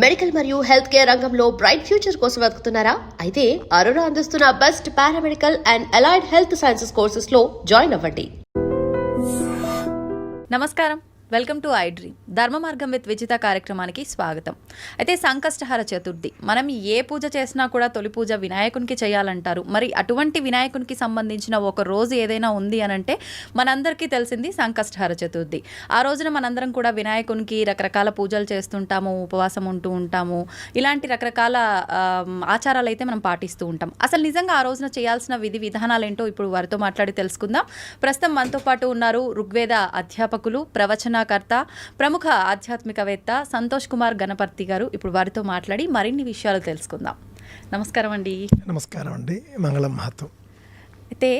Medical మరియు health care రంగంలో bright future కోసం వెతుకుతున్నారా? అయితే అరోరా అందిస్తున్న best paramedical and allied health sciences courses లో జాయిన్ అవ్వండి. నమస్కారం, వెల్కమ్ టు ఐడ్రీమ్. ధర్మ మార్గం విత్ విజిత కార్యక్రమానికి స్వాగతం. అయితే సంకష్టహర చతుర్థి, మనం ఏ పూజ చేసినా కూడా తొలి పూజ వినాయకునికి చేయాలంటారు. మరి అటువంటి వినాయకునికి సంబంధించిన ఒక రోజు ఏదైనా ఉంది అని అంటే మనందరికీ తెలిసింది సంకష్టహర చతుర్థి. ఆ రోజున మనందరం కూడా వినాయకునికి రకరకాల పూజలు చేస్తుంటాము, ఉపవాసం ఉంటూ ఉంటాము. ఇలాంటి రకరకాల ఆచారాలు అయితే మనం పాటిస్తూ ఉంటాం. అసలు నిజంగా ఆ రోజున చేయాల్సిన విధి విధానాలు ఏంటో ఇప్పుడు వారితో మాట్లాడి తెలుసుకుందాం. ప్రస్తుతం మనతో పాటు ఉన్నారు ఋగ్వేద అధ్యాపకులు, ప్రవచనకర్త, ప్రముఖ ఆధ్యాత్మికవేత్త సంతోష్ కుమార్ గణపతి గారు. ఇప్పుడు వారితో మాట్లాడి మరిన్ని విషయాలు తెలుసుకుందాం. నమస్కారం అండి. నమస్కారం అండి. మంగళం మహత్వం. అయితే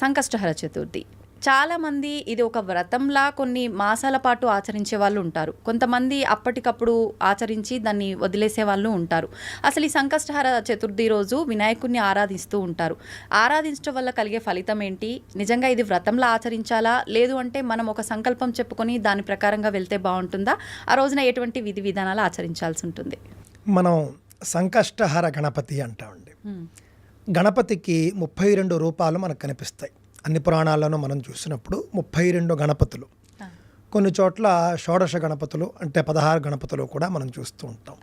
సంకష్టహర చతుర్థి చాలామంది ఇది ఒక వ్రతంలా కొన్ని మాసాల పాటు ఆచరించే వాళ్ళు ఉంటారు. కొంతమంది అప్పటికప్పుడు ఆచరించి దాన్ని వదిలేసే వాళ్ళు ఉంటారు. అసలు ఈ సంకష్టహర చతుర్థి రోజు వినాయకుడిని ఆరాధిస్తూ ఉంటారు. ఆరాధించడం వల్ల కలిగే ఫలితం ఏంటి? నిజంగా ఇది వ్రతంలా ఆచరించాలా, లేదు అంటే మనం ఒక సంకల్పం చెప్పుకొని దాని ప్రకారంగా వెళ్తే బాగుంటుందా? ఆ రోజున ఎటువంటి విధి విధానాలు ఆచరించాల్సి ఉంటుంది? మనం సంకష్టహర గణపతి అంటామండి. గణపతికి 32 రూపాలు మనకు కనిపిస్తాయి. అన్ని పురాణాల్లోనూ మనం చూసినప్పుడు 32 గణపతులు, కొన్ని చోట్ల షోడశ గణపతులు అంటే 16 గణపతులు కూడా మనం చూస్తూ ఉంటాం.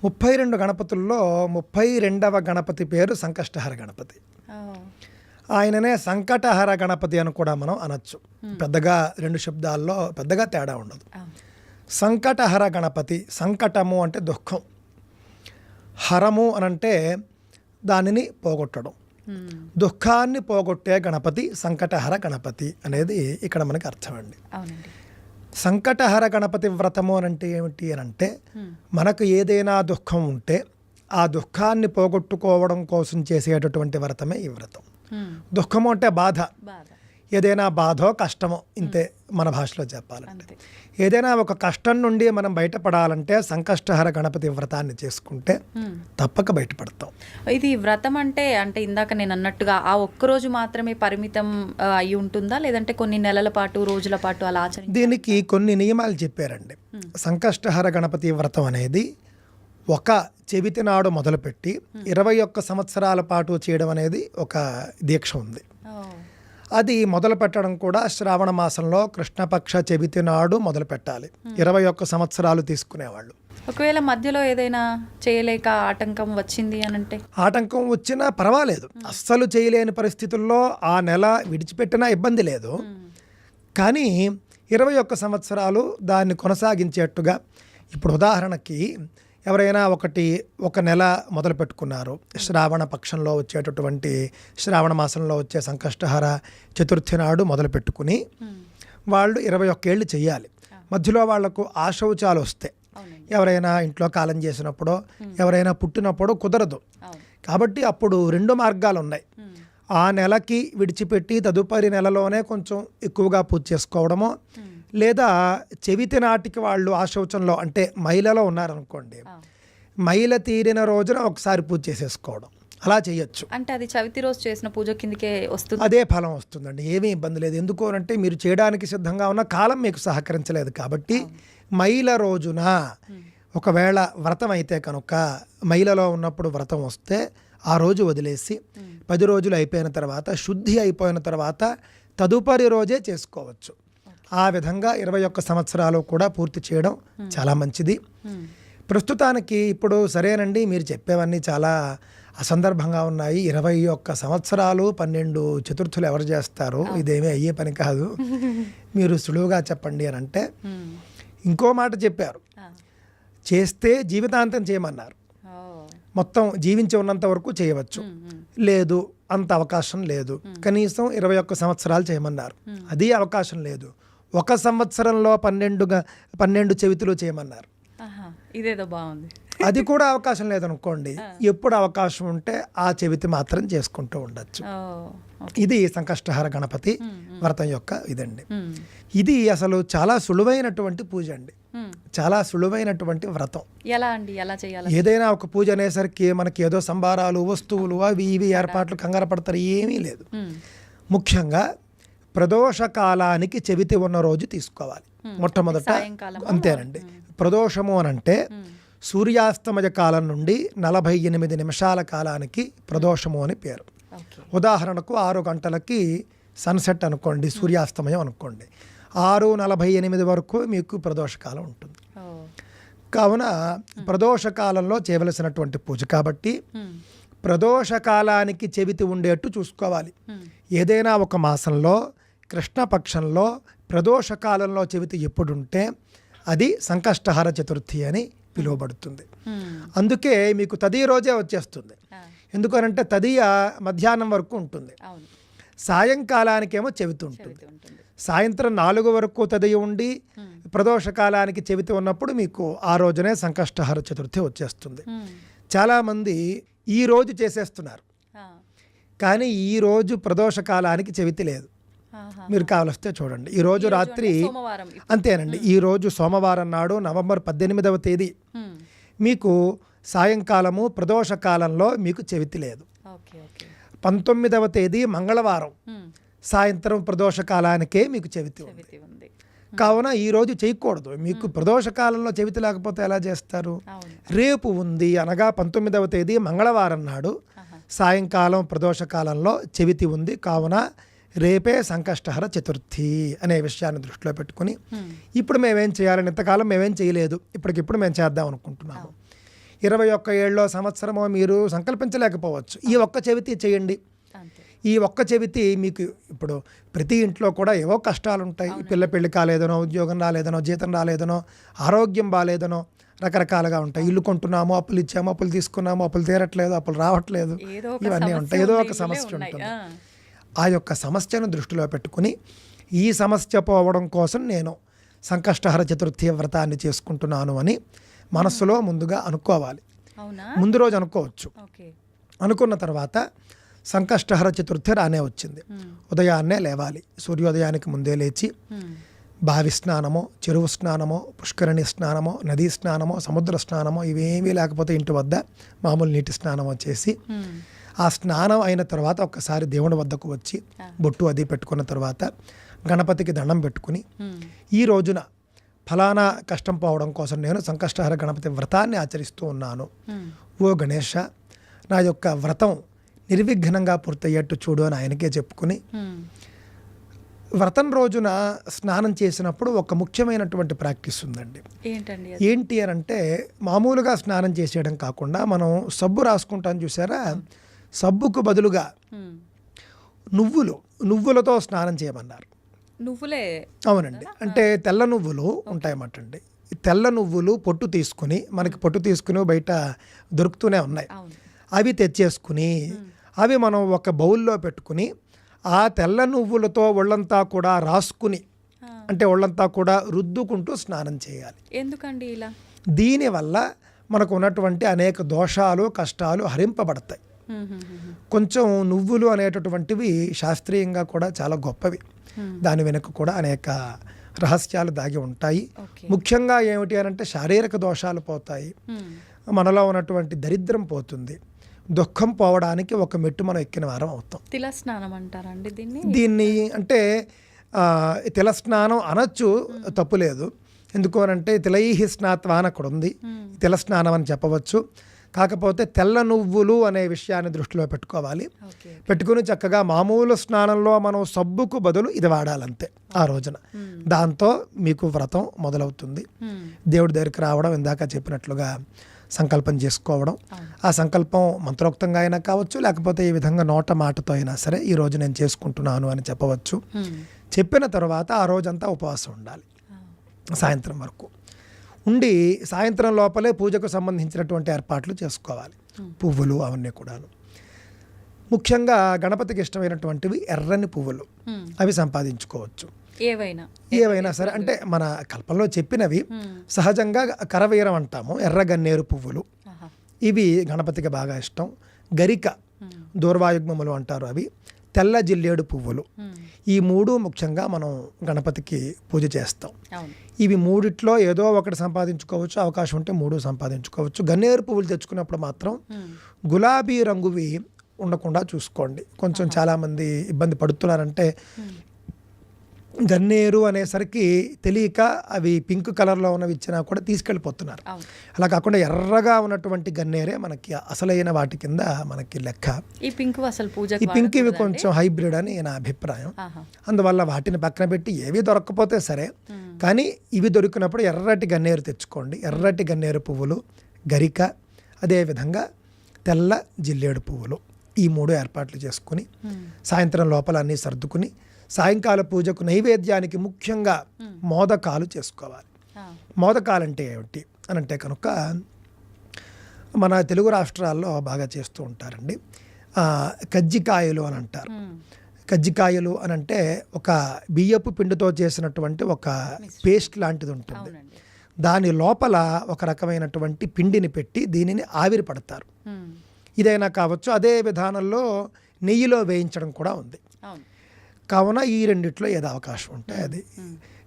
32 గణపతుల్లో 32వ గణపతి పేరు సంకష్టహర గణపతి. ఆయననే సంకటహర గణపతి అని కూడా మనం అనొచ్చు. పెద్దగా 2 శబ్దాల్లో పెద్దగా తేడా ఉండదు. సంకటహర గణపతి, సంకటము అంటే దుఃఖం, హరము అనంటే దానిని పోగొట్టడం, దుఃఖాన్ని పోగొట్టే గణపతి సంకటహర గణపతి అనేది ఇక్కడ మనకి అర్థం అండి. సంకటహర గణపతి వ్రతము అనంటే ఏమిటి అని అంటే, మనకు ఏదైనా దుఃఖం ఉంటే ఆ దుఃఖాన్ని పోగొట్టుకోవడం కోసం చేసేటటువంటి వ్రతమే ఈ వ్రతం. దుఃఖము అంటే బాధ, ఏదైనా బాధో కష్టమో, ఇంతే మన భాషలో చెప్పాలంటే. ఏదైనా ఒక కష్టం నుండి మనం బయటపడాలంటే సంకష్టహర గణపతి వ్రతాన్ని చేసుకుంటే తప్పక బయటపడతాం. ఇది వ్రతం అంటే ఇందాక నేను అన్నట్టుగా ఆ ఒక్కరోజు మాత్రమే పరిమితం అయి ఉంటుందా, లేదంటే కొన్ని నెలల పాటు, రోజుల పాటు అలా ఆచరించాలి? దీనికి కొన్ని నియమాలు చెప్పారండి. సంకష్టహర గణపతి వ్రతం అనేది ఒక చెవితి నాడు మొదలుపెట్టి 21 సంవత్సరాల పాటు చేయడం అనేది ఒక దీక్ష ఉంది. అది మొదలు పెట్టడం కూడా శ్రావణ మాసంలో కృష్ణపక్ష చవితి నాడు మొదలు పెట్టాలి. 21 సంవత్సరాలు తీసుకునేవాళ్ళు. ఒకవేళ మధ్యలో ఏదైనా చేయలేక ఆటంకం వచ్చింది అని అంటే? ఆటంకం వచ్చినా పర్వాలేదు, అస్సలు చేయలేని పరిస్థితుల్లో ఆ నెల విడిచిపెట్టినా ఇబ్బంది లేదు. కానీ 21 సంవత్సరాలు దాన్ని కొనసాగించేట్టుగా, ఇప్పుడు ఉదాహరణకి ఎవరైనా ఒక నెల మొదలు పెట్టుకున్నారు, శ్రావణ పక్షంలో వచ్చేటటువంటి శ్రావణ మాసంలో వచ్చే సంకష్టహర చతుర్థి నాడు మొదలు పెట్టుకుని వాళ్ళు 21 ఏళ్ళు చెయ్యాలి. మధ్యలో వాళ్లకు ఆశౌచాలు వస్తాయి. ఎవరైనా ఇంట్లో కాలం చేసినప్పుడో, ఎవరైనా పుట్టినప్పుడో కుదరదు. కాబట్టి అప్పుడు 2 మార్గాలు ఉన్నాయి. ఆ నెలకి విడిచిపెట్టి తదుపరి నెలలోనే కొంచెం ఎక్కువగా పూజ చేసుకోవడమో, లేదా చెవితి నాటికి వాళ్ళు ఆశౌచంలో అంటే మైలలో ఉన్నారనుకోండి, మైల తీరిన రోజున ఒకసారి పూజ చేసేసుకోవడం, అలా చేయొచ్చు. అంటే అది చవితి రోజు చేసిన పూజ కిందకే వస్తుంది, అదే ఫలం వస్తుందండి. ఏమీ ఇబ్బంది లేదు. ఎందుకు అంటే మీరు చేయడానికి సిద్ధంగా ఉన్న కాలం మీకు సహకరించలేదు కాబట్టి మైల రోజున ఒకవేళ వ్రతం అయితే కనుక మైలలో ఉన్నప్పుడు వ్రతం వస్తే ఆ రోజు వదిలేసి 10 రోజులు అయిపోయిన తర్వాత, శుద్ధి అయిపోయిన తర్వాత తదుపరి రోజే చేసుకోవచ్చు. ఆ విధంగా 21 సంవత్సరాలు కూడా పూర్తి చేయడం చాలా మంచిది. ప్రస్తుతానికి ఇప్పుడు సరేనండి, మీరు చెప్పేవన్నీ చాలా అసందర్భంగా ఉన్నాయి. 21 సంవత్సరాలు 12 చతుర్థులు ఎవరు చేస్తారు? ఇదేమీ అయ్యే పని కాదు, మీరు సులువుగా చెప్పండి అని అంటే ఇంకో మాట చెప్పారు. చేస్తే జీవితాంతం చేయమన్నారు. మొత్తం జీవించి ఉన్నంత వరకు చేయవచ్చు, లేదు అంత అవకాశం లేదు, కనీసం 21 సంవత్సరాలు చేయమన్నారు. అది అవకాశం లేదు, 1 సంవత్సరంలో 12 చెవితులు చేయమన్నారు. ఇదేదో బాగుంది. అది కూడా అవకాశం లేదనుకోండి, ఎప్పుడు అవకాశం ఉంటే ఆ చెవితి మాత్రం చేసుకుంటూ ఉండొచ్చు. ఇది సంకష్టహర గణపతి వ్రతం యొక్క ఇదండి. ఇది అసలు చాలా సులువైనటువంటి పూజ అండి, చాలా సులువైనటువంటి వ్రతం. ఎలా అండి, ఎలా చేయాలి? ఏదైనా ఒక పూజ అనేసరికి మనకి ఏదో సంబారాలు, వస్తువులు, అవి ఇవి ఏర్పాట్లు కంగారు పడతారు, ఏమీ లేదు. ముఖ్యంగా ప్రదోష కాలానికి చెవితి ఉన్న రోజు తీసుకోవాలి మొట్టమొదట. అంతేనండి. ప్రదోషము అని అంటే సూర్యాస్తమయ కాలం నుండి 48 నిమిషాల కాలానికి ప్రదోషము అని పేరు. ఉదాహరణకు 6 గంటలకి సన్సెట్ అనుకోండి, సూర్యాస్తమయం అనుకోండి, 6:48 వరకు మీకు ప్రదోషకాలం ఉంటుంది. కావున ప్రదోషకాలంలో చేయవలసినటువంటి పూజ కాబట్టి ప్రదోషకాలానికి చెవితి ఉండేట్టు చూసుకోవాలి. ఏదైనా ఒక మాసంలో కృష్ణపక్షంలో ప్రదోషకాలంలో చెవితి ఎప్పుడుంటే అది సంకష్టహర చతుర్థి అని పిలువబడుతుంది. అందుకే మీకు తదియ రోజే వచ్చేస్తుంది. ఎందుకనంటే తదియ మధ్యాహ్నం వరకు ఉంటుంది, సాయంకాలానికేమో చెవితి ఉంటుంది. సాయంత్రం 4 వరకు తదియ ఉండి ప్రదోషకాలానికి చెవితి ఉన్నప్పుడు మీకు ఆ రోజునే సంకష్టహర చతుర్థి వచ్చేస్తుంది. చాలామంది ఈ రోజు చేసేస్తున్నారు, కానీ ఈ రోజు ప్రదోషకాలానికి చెవితి లేదు. మీరు కావలిస్తే చూడండి, ఈరోజు రాత్రి అంతేనండి. ఈరోజు సోమవారం నాడు నవంబర్ 18వ తేదీ మీకు సాయంకాలము ప్రదోషకాలంలో మీకు చెవితి లేదు. 19వ తేదీ మంగళవారం సాయంత్రం ప్రదోషకాలానికే మీకు చెవితి ఉంది. కావున ఈరోజు చేయకూడదు. మీకు ప్రదోషకాలంలో చెవితి లేకపోతే ఎలా చేస్తారు? రేపు ఉంది అనగా 19వ తేదీ మంగళవారం నాడు సాయంకాలం ప్రదోషకాలంలో చెవితి ఉంది. కావున రేపే సంకష్టహర చతుర్థి అనే విషయాన్ని దృష్టిలో పెట్టుకుని ఇప్పుడు మేమేం చేయాలని, ఇంతకాలం మేమేం చేయలేదు, ఇప్పటికిప్పుడు మేము చేద్దాం అనుకుంటున్నాము. 21 ఏళ్ళలో సంవత్సరమో మీరు సంకల్పించలేకపోవచ్చు. ఈ ఒక్క చెవితి చేయండి. ఈ ఒక్క చెవితి మీకు ఇప్పుడు ప్రతి ఇంట్లో కూడా ఏవో కష్టాలు ఉంటాయి. పిల్ల పెళ్లి కాలేదనో, ఉద్యోగం రాలేదనో, జీతం రాలేదనో, ఆరోగ్యం బాలేదనో, రకరకాలుగా ఉంటాయి. ఇల్లు కొంటున్నాము, అప్పులు ఇచ్చాము, అప్పులు తీసుకున్నాము, అప్పులు తీరట్లేదు, అప్పులు రావట్లేదు, ఇవన్నీ ఉంటాయి. ఏదో ఒక సమస్య ఉంటుంది. ఆ యొక్క సమస్యను దృష్టిలో పెట్టుకుని ఈ సమస్య పోవడం కోసం నేను సంకష్టహర చతుర్థి వ్రతాన్ని చేసుకుంటున్నాను అని మనస్సులో ముందుగా అనుకోవాలి. ముందు రోజు అనుకోవచ్చు. అనుకున్న తర్వాత సంకష్టహర చతుర్థి రానే వచ్చింది. ఉదయాన్నే లేవాలి. సూర్యోదయానికి ముందే లేచి బావి స్నానమో, చెరువు స్నానమో, పుష్కరిణి స్నానమో, నదీ స్నానమో, సముద్ర స్నానమో, ఇవేమీ లేకపోతే ఇంటి వద్ద మామూలు నీటి స్నానమో చేసి ఆ స్నానం అయిన తర్వాత ఒక్కసారి దేవుని వద్దకు వచ్చి బొట్టు అది పెట్టుకున్న తర్వాత గణపతికి దండం పెట్టుకుని ఈ రోజున ఫలానా కష్టం పోవడం కోసం నేను సంకష్టహర గణపతి వ్రతాన్ని ఆచరిస్తూ ఉన్నాను. ఓ గణేష, నా యొక్క వ్రతం నిర్విఘ్నంగా పూర్తయ్యేట్టు చూడు అని ఆయనకే చెప్పుకుని వ్రతం రోజున స్నానం చేసినప్పుడు ఒక ముఖ్యమైనటువంటి ప్రాక్టీస్ ఉందండి. ఏంటి అని అంటే, మామూలుగా స్నానం చేసేయడం కాకుండా మనం సబ్బు రాసుకుంటాం చూసారా, సబ్బుకు బదులుగా నువ్వులతో స్నానం చేయమన్నారు. నువ్వులే? అవునండి. అంటే తెల్ల నువ్వులు ఉంటాయన్నమాట అండి. తెల్ల నువ్వులు పొట్టు తీసుకుని, మనకి పొట్టు తీసుకుని బయట దొరుకుతూనే ఉన్నాయి, అవి తెచ్చేసుకుని అవి మనం ఒక బౌల్లో పెట్టుకుని ఆ తెల్ల నువ్వులతో ఒళ్ళంతా కూడా రాసుకుని, అంటే ఒళ్ళంతా కూడా రుద్దుకుంటూ స్నానం చేయాలి. ఎందుకండి ఇలా? దీనివల్ల మనకు ఉన్నటువంటి అనేక దోషాలు, కష్టాలు హరింపబడతాయి. కొంచెం నువ్వులు అనేటటువంటివి శాస్త్రీయంగా కూడా చాలా గొప్పవి. దాని వెనుక కూడా అనేక రహస్యాలు దాగి ఉంటాయి. ముఖ్యంగా ఏమిటి అని అంటే, శారీరక దోషాలు పోతాయి, మనలో ఉన్నటువంటి దరిద్రం పోతుంది, దుఃఖం పోవడానికి ఒక మెట్టు మనం ఎక్కిన వారం అవుతాం. తిల స్నానం అంటారండి దీన్ని? అంటే తిల స్నానం అనొచ్చు, తప్పులేదు. ఎందుకు అనంటే తిలైహి స్నాత్వాన్ అక్కడ ఉంది, తిల స్నానం అని చెప్పవచ్చు. కాకపోతే తెల్ల నువ్వులు అనే విషయాన్ని దృష్టిలో పెట్టుకోవాలి. పెట్టుకుని చక్కగా మామూలు స్నానంలో మనం సబ్బుకు బదులు ఇది వాడాలంతే ఆ రోజున. దాంతో మీకు వ్రతం మొదలవుతుంది. దేవుడి దగ్గరికి రావడం, ఇందాక చెప్పినట్లుగా సంకల్పం చేసుకోవడం. ఆ సంకల్పం మంత్రోక్తంగా అయినా కావచ్చు, లేకపోతే ఈ విధంగా నోట మాటతో అయినా సరే ఈ రోజు నేను చేసుకుంటున్నాను అని చెప్పవచ్చు. చెప్పిన తర్వాత ఆ రోజంతా ఉపవాసం ఉండాలి, సాయంత్రం వరకు ఉండి సాయంత్రం లోపలే పూజకు సంబంధించినటువంటి ఏర్పాట్లు చేసుకోవాలి. పువ్వులు అవన్నీ కూడాను. ముఖ్యంగా గణపతికి ఇష్టమైనటువంటివి ఎర్రని పువ్వులు, అవి సంపాదించుకోవచ్చు. ఏవైనా సరే, అంటే మన కల్పంలో చెప్పినవి సహజంగా కరవీరం అంటాము, ఎర్రగన్నేరు పువ్వులు, ఇవి గణపతికి బాగా ఇష్టం. గరిక, దూర్వాయుగ్మములు అంటారు, అవి. తెల్ల జిల్లేడు పువ్వులు, ఈ 3 ముఖ్యంగా మనం గణపతికి పూజ చేస్తాం. ఇవి 3 ఏదో ఒకటి సంపాదించుకోవచ్చు, అవకాశం ఉంటే 3 సంపాదించుకోవచ్చు. గన్నేరు పువ్వులు తెచ్చుకున్నప్పుడు మాత్రం గులాబీ రంగువి ఉండకుండా చూసుకోండి. కొంచెం చాలామంది ఇబ్బంది పడుతున్నారంటే గన్నేరు అనేసరికి తెలియక అవి పింక్ కలర్లో ఉన్నవి ఇచ్చినా కూడా తీసుకెళ్ళిపోతున్నారు. అవును. అలా కాకుండా ఎర్రగా ఉన్నటువంటి గన్నేరే మనకి అసలైన వాటి కింద మనకి లెక్క. ఈ పింక్ అసలు ఈ పూజకి పింక్ ఇవి వాడకూడదండి? కొంచెం హైబ్రిడ్ అని నా అభిప్రాయం. ఆహా. అందువల్ల వాటిని పక్కన పెట్టి ఏవి దొరకకపోతే సరే, కానీ ఇవి దొరికినప్పుడు ఎర్రటి గన్నేరు తెచ్చుకోండి. ఎర్రటి గన్నేరు పువ్వులు, గరిక, అదేవిధంగా తెల్ల జిల్లేడు పువ్వులు, ఈ 3 ఏర్పాట్లు చేసుకుని సాయంత్రం లోపల అన్నీ సర్దుకుని సాయంకాల పూజకు నైవేద్యానికి ముఖ్యంగా మోదకాలు చేసుకోవాలి. ఆ. మోదకాలు అంటే ఏమిటి అని అంటే కనుక మన తెలుగు రాష్ట్రాల్లో బాగా చేస్తూ ఉంటారండి. కజ్జికాయలు అని అంటారు. కజ్జికాయలు అని అంటే ఒక బియ్యపు పిండితో చేసినటువంటి ఒక పేస్ట్ లాంటిది ఉంటుంది. అవునండి. దాని లోపల ఒక రకమైనటువంటి పిండిని పెట్టి దీనిని ఆవిరి పడతారు. ఇదైనా కావచ్చు. అదే విధానంలో నెయ్యిలో వేయించడం కూడా ఉంది. అవును. కావున ఈ రెండిట్లో ఏదో అవకాశం ఉంటే అది.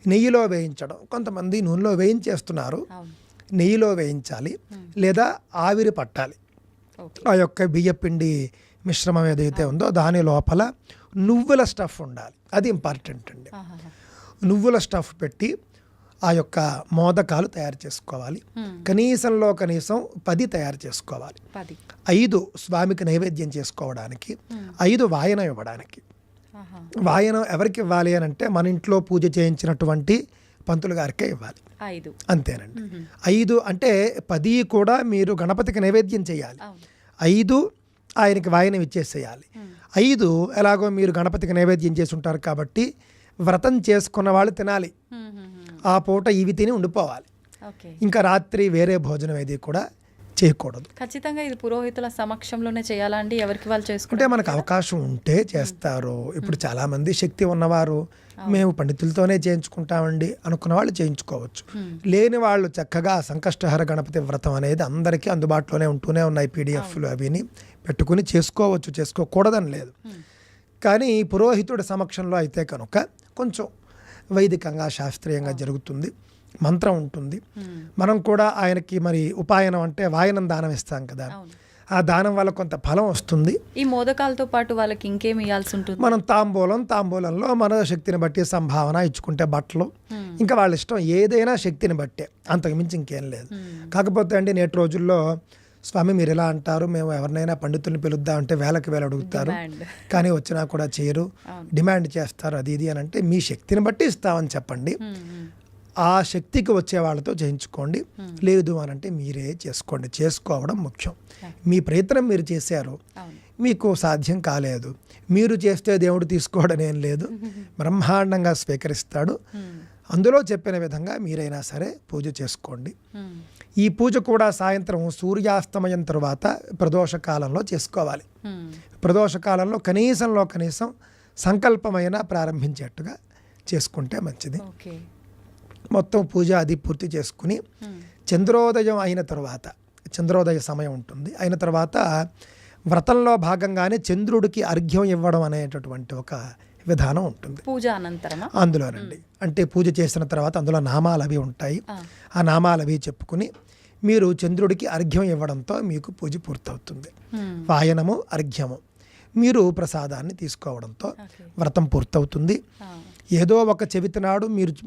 నెయ్యిలో వేయించడం, కొంతమంది నూనెలో వేయించేస్తున్నారు, అవును. నెయ్యిలో వేయించాలి లేదా ఆవిరి పట్టాలి. ఓకే. ఆ యొక్క బియ్యపిండి మిశ్రమం ఏదైతే ఉందో దాని లోపల నువ్వుల స్టఫ్ ఉండాలి. అది ఇంపార్టెంట్ అండి. ఆహాహా. నువ్వుల స్టఫ్ పెట్టి ఆ యొక్క మోదకాలు తయారు చేసుకోవాలి. కనీసంలో కనీసం 10 తయారు చేసుకోవాలి. 10. 5 స్వామికి నైవేద్యం చేసుకోవడానికి, 5 వాయనం ఇవ్వడానికి. ఆహా. వాయనం ఎవరికి ఇవ్వాలి అని అంటే మన ఇంట్లో పూజ చేయించినటువంటి పంతులు గారికే ఇవ్వాలి. 5. అంతేనండి. 5 అంటే 10 కూడా మీరు గణపతికి నైవేద్యం చేయాలి. అవును. 5 ఆయనకి వాయనం ఇచ్చేసేయాలి. 5 ఎలాగో మీరు గణపతికి నైవేద్యం చేసి ఉంటారు కాబట్టి వ్రతం చేసుకున్న వాళ్ళు తినాలి. ఆ పూట ఇవి తిని ఉండిపోవాలి. ఓకే. ఇంకా రాత్రి వేరే భోజనం ఏది కూడా చేయకూడదు. ఖచ్చితంగా ఇది పురోహితుల సమక్షంలోనే చేయాలా అండి? ఎవరికి వాళ్ళు అంటే చేసుకుంటే మనకు అవకాశం ఉంటే చేస్తారు. ఇప్పుడు చాలామంది శక్తి ఉన్నవారు మేము పండితులతోనే చేయించుకుంటామండి అనుకున్న వాళ్ళు చేయించుకోవచ్చు. లేని వాళ్ళు చక్కగా సంకష్టహర గణపతి వ్రతం అనేది అందరికీ అందుబాటులోనే ఉంటూనే ఉన్నాయి. పీడిఎఫ్లు అవిని పెట్టుకుని చేసుకోవచ్చు, చేసుకోకూడదని లేదు. కానీ పురోహితుడి సమక్షంలో అయితే కనుక కొంచెం వైదికంగా శాస్త్రీయంగా జరుగుతుంది. మంత్రం ఉంటుంది. మనం కూడా ఆయనకి మరి ఉపాయనం అంటే వాయనం దానం ఇస్తాం కదా, ఆ దానం వల్ల కొంత ఫలం వస్తుంది. ఈ మోదకాలతో పాటు వాళ్ళకి ఇంకేం ఇవ్వాల్సి ఉంటుంది? మనం తాంబూలంలో మన శక్తిని బట్టి సంభావన ఇచ్చుకుంటే బట్టలు, ఇంకా వాళ్ళ ఇష్టం ఏదైనా శక్తిని బట్టే, అంతకుమించి ఇంకేం లేదు. కాకపోతే అండి నేటి రోజుల్లో స్వామి మీరు ఎలా అంటారు, మేము ఎవరినైనా పండితుల్ని పిలుద్దాం అంటే వేలకు వేలు అడుగుతారు, కానీ వచ్చినా కూడా చేయరు, డిమాండ్ చేస్తారు, అది ఇది అని అంటే మీ శక్తిని బట్టి ఇస్తామని చెప్పండి. ఆ శక్తికి వచ్చే వాళ్ళతో చేయించుకోండి. లేదు అని అంటే మీరే చేసుకోండి. చేసుకోవడం ముఖ్యం. మీ ప్రయత్నం మీరు చేశారు, మీకు సాధ్యం కాలేదు, మీరు చేస్తే దేవుడు తీసుకోవడం ఏం లేదు, బ్రహ్మాండంగా స్వీకరిస్తాడు. అందులో చెప్పిన విధంగా మీరైనా సరే పూజ చేసుకోండి. ఈ పూజ కూడా సాయంత్రం సూర్యాస్తమయం తరువాత ప్రదోష కాలంలో చేసుకోవాలి. ప్రదోష కాలంలో కనీసం సంకల్పమైన ప్రారంభించేట్టుగా చేసుకుంటే మంచిది. మొత్తం పూజ అది పూర్తి చేసుకుని చంద్రోదయం అయిన తర్వాత, చంద్రోదయ సమయం ఉంటుంది, అయిన తర్వాత వ్రతంలో భాగంగానే చంద్రుడికి అర్ఘ్యం ఇవ్వడం అనేటటువంటి ఒక విధానం ఉంటుంది పూజ అనంతరమా? అందులోనండి. అంటే పూజ చేసిన తర్వాత అందులో నామాలు అవి ఉంటాయి. ఆ నామాలు అవి చెప్పుకుని మీరు చంద్రుడికి అర్ఘ్యం ఇవ్వడంతో మీకు పూజ పూర్తవుతుంది. వాయనము, అర్ఘ్యము, మీరు ప్రసాదాన్ని తీసుకోవడంతో వ్రతం పూర్తవుతుంది. ఏదో ఒక చెవితి నాడు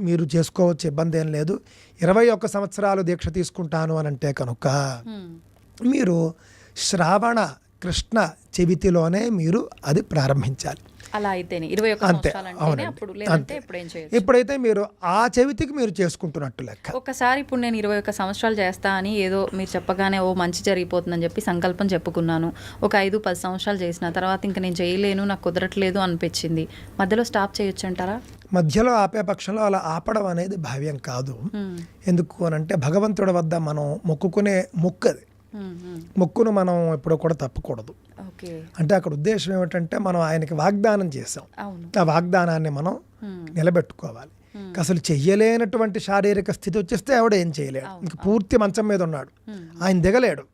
మీరు చేసుకోవచ్చు, ఇబ్బంది ఏం లేదు. 21 సంవత్సరాలు దీక్ష తీసుకుంటాను అని అంటే కనుక మీరు శ్రావణ కృష్ణ చెవితిలోనే మీరు అది ప్రారంభించాలి. అలా అయితేనే 21 సంవత్సరాలంటేనే అప్పుడు, లేదంటే ఇప్పుడు ఏం చేయొచ్చు. ఇప్పుడైతే మీరు ఆ చెవితికి మీరు చేసుకుంటున్నట్టు లెక్క. ఒకసారి ఇప్పుడు నేను 21 సంవత్సరాలు చేస్తా అని ఏదో మీరు చెప్పగానే ఓ మంచి జరిగిపోతుందని చెప్పి సంకల్పం చెప్పుకున్నాను. ఒక 5-10 సంవత్సరాలు చేసిన తర్వాత ఇంకా నేను చేయలేను, నాకు కుదరట్లేదు అనిపించింది, మధ్యలో స్టాప్ చేయొచ్చు అంటారా? మధ్యలో ఆపే పక్షంలో అలా ఆపడం అనేది భావ్యం కాదు. ఎందుకు అనంటే భగవంతుడి వద్ద మనం మొక్కుకునే మొక్కది, మొక్కును మనం ఎప్పుడూ కూడా తప్పకూడదు. అంటే అక్కడ ఉద్దేశం ఏమిటంటే మనం ఆయనకి వాగ్దానం చేసాం, ఆ వాగ్దానాన్ని మనం నిలబెట్టుకోవాలి. అసలు చెయ్యలేనటువంటి శారీరక స్థితి వచ్చేస్తే ఆవిడ ఏం చేయలేడు, ఇంక పూర్తి మంచం మీద ఉన్నాడు, ఆయన దిగలేడు,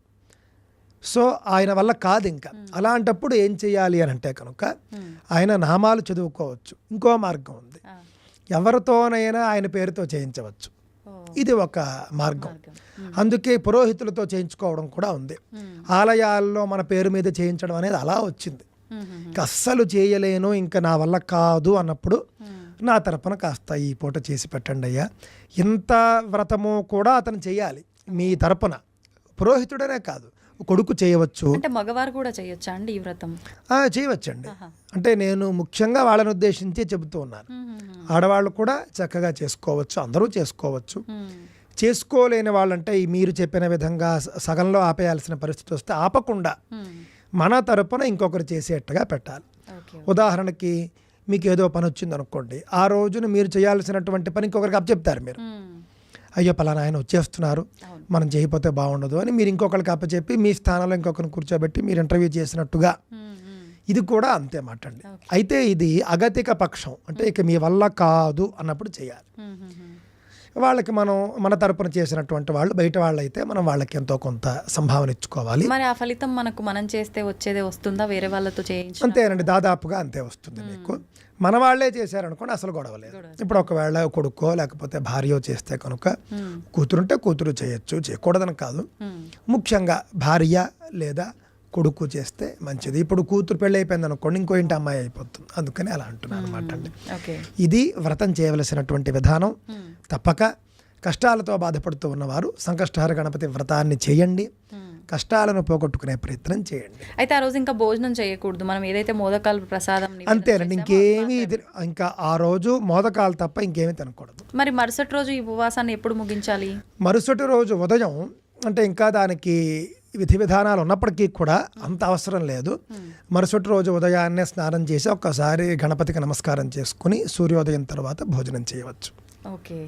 సో ఆయన వల్ల కాదు. ఇంకా అలాంటప్పుడు ఏం చేయాలి అని అంటే కనుక ఆయన నామాలు చదువుకోవచ్చు. ఇంకో మార్గం ఉంది, ఎవరితోనైనా ఆయన పేరుతో చేయించవచ్చు, ఇది ఒక మార్గం. అందుకే పురోహితులతో చేయించుకోవడం కూడా ఉంది. ఆలయాల్లో మన పేరు మీద చేయించడం అనేది అలా వచ్చింది. అస్సలు చేయలేను, ఇంకా నా వల్ల కాదు అన్నప్పుడు నా తరపున కాస్త ఈ పూట చేసి పెట్టండి అయ్యా. ఇంత వ్రతము కూడా అతను చేయాలి మీ తరపున, పురోహితుడనే కాదు, కొడుకు చేయవచ్చు. అంటే మగవారు కూడా చేయొచ్చా అండి ఈ వ్రతం? చేయవచ్చండి. అంటే నేను ముఖ్యంగా వాళ్ళని ఉద్దేశించి చెబుతూ ఉన్నాను. ఆడవాళ్ళు కూడా చక్కగా చేసుకోవచ్చు, అందరూ చేసుకోవచ్చు. చేసుకోలేని వాళ్ళంటే మీరు చెప్పిన విధంగా సగంలో ఆపేయాల్సిన పరిస్థితి వస్తే ఆపకుండా మన తరపున ఇంకొకరు చేసేట్టుగా పెట్టాలి. ఉదాహరణకి మీకు ఏదో పని వచ్చింది అనుకోండి, ఆ రోజున మీరు చేయాల్సినటువంటి పని ఇంకొకరికి అప్పచెప్తారు. మీరు అయ్యో పలానా ఆయన వచ్చేస్తున్నారు, మనం చేయకపోతే బాగుండదు అని మీరు ఇంకొకరికి అప్పచెప్పి మీ స్థానంలో ఇంకొకరిని కూర్చోబెట్టి మీరు ఇంటర్వ్యూ చేసినట్టుగా, ఇది కూడా అంతే మాట అండి. అయితే ఇది అగతిక పక్షం, అంటే ఇక మీ వల్ల కాదు అన్నప్పుడు చేయాలి. వాళ్ళకి మనం మన తరపున చేసినటువంటి వాళ్ళు బయట వాళ్ళు అయితే మనం వాళ్ళకి ఎంతో కొంత సంభావన ఇచ్చుకోవాలి. మరి ఆ ఫలితం మనం చేస్తే వచ్చేదే వస్తుందా, వేరే వాళ్ళతో చేయించి? అంతేనండి, దాదాపుగా అంతే వస్తుంది. మీకు మన వాళ్ళే చేశారనుకోండి అసలు గొడవ లేదు. ఇప్పుడు ఒకవేళ కొడుకో లేకపోతే భార్యో చేస్తే కనుక కూతురుంటే కూతురు చేయొచ్చు, చేయకూడదని కాదు. ముఖ్యంగా భార్య లేదా కొడుకు చేస్తే మంచిది. ఇప్పుడు కూతురు పెళ్ళి అయిపోయింది అనుకోండి, ఇంకో ఇంటి అమ్మాయి అయిపోతుంది, అందుకని అలా అంటున్నాను అనమాట అండి. ఇది వ్రతం చేయవలసినటువంటి విధానం. తప్పక కష్టాలతో బాధపడుతూ ఉన్నవారు సంకష్టహార గణపతి వ్రతాన్ని చేయండి, కష్టాలను పోగొట్టుకునే ప్రయత్నం చేయండి. అయితే ఆ రోజు ఇంకా భోజనం చేయకూడదు, మనం ఏదైతే మోదకాలు ప్రసాదం అంతేనండి, ఇంకేమీ ఇంకా ఆ రోజు మోదకాలు తప్ప ఇంకేమీ తినకూడదు. మరి మరుసటి రోజు ఈ ఉపవాసాన్ని ఎప్పుడు ముగించాలి? మరుసటి రోజు ఉదయం, అంటే ఇంకా దానికి విధి విధానాలు ఉన్నప్పటికీ కూడా అంత అవసరం లేదు. మరుసటి రోజు ఉదయాన్నే స్నానం చేసి ఒక్కసారి గణపతికి నమస్కారం చేసుకుని సూర్యోదయం తర్వాత భోజనం చేయవచ్చు. ఓకే,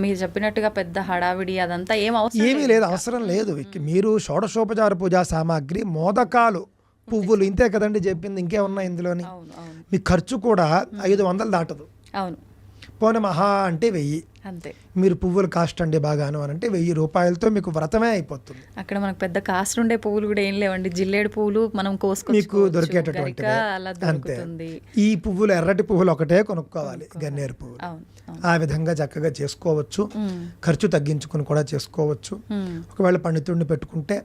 మీరు చెప్పినట్టుగా పెద్ద హడావిడి అదంతా ఏమీ లేదు, అవసరం లేదు. మీరు షోడశోపచార పూజా సామాగ్రి, మోదకాలు, పువ్వులు, ఇంతే కదండి చెప్పింది, ఇంకేమున్నాయి ఇందులోని. మీ ఖర్చు కూడా 500 దాటదు. అవును, పోనీ మహా అంటే 1000. అంతే. మీరు పువ్వులు కాస్ట్ అండి బాగాను అని అంటే 1000 రూపాయలతో మీకు వ్రతమే అయిపోతుంది. అక్కడ మనకు పెద్ద కాస్ట్ ఉండే పువ్వులు కూడా ఏం లేవండి, జిల్లేడు పువ్వులు మనం మీకు దొరికేటటువంటి అంతే. ఈ పువ్వులు, ఎర్రటి పువ్వులు ఒకటే కొనుక్కోవాలి, గన్నేరు పువ్వులు. ఆ విధంగా చక్కగా చేసుకోవచ్చు. ఖర్చు తగ్గించుకుని కూడా చేసుకోవచ్చు. ఒకవేళ పండితుడిని పెట్టుకుంటే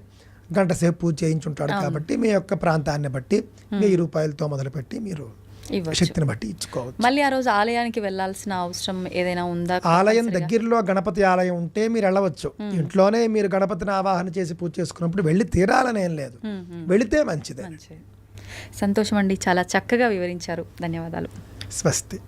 గంట సేపు పూజ చేయించుంటాడు కాబట్టి మీ యొక్క ప్రాంతాన్ని బట్టి 1000 రూపాయలతో మొదలుపెట్టి మీరు శక్తిని బట్టి ఇచ్చుకోవచ్చు. మళ్ళీ ఆ రోజు ఆలయానికి వెళ్ళాల్సిన అవసరం ఏదైనా ఉందా? ఆలయం దగ్గరలో గణపతి ఆలయం ఉంటే మీరు వెళ్ళవచ్చు. ఇంట్లోనే మీరు గణపతిని ఆవాహన చేసి పూజ చేసుకున్నప్పుడు వెళ్ళి తీరాలని ఏం లేదు, వెళితే మంచిదే. సంతోషం అండి, చాలా చక్కగా వివరించారు, ధన్యవాదాలు. స్వస్తి.